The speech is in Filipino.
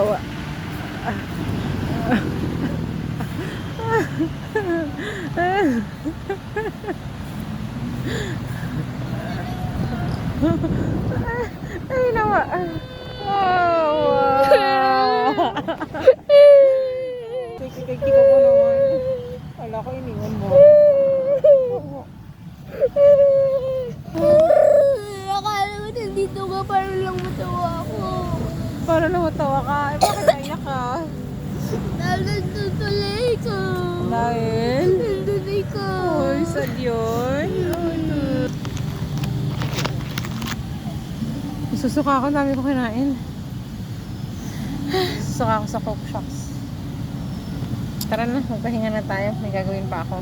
Tawa. Ay, nawa. Wow. Kiki ko naman. Wala ko, iniwan mo. Akala mo nandito ka para lang matawa ako. Para namatawa ka. Eh, bakit naiyak ka? Dahil nandutulay ko. Dahil? Nandutulay ko. Uy, sad yun. Susuka ako, dami ko kinain. Susuka ako sa Coke Shops. Tara na, magpahinga na tayo. May gagawin pa ako.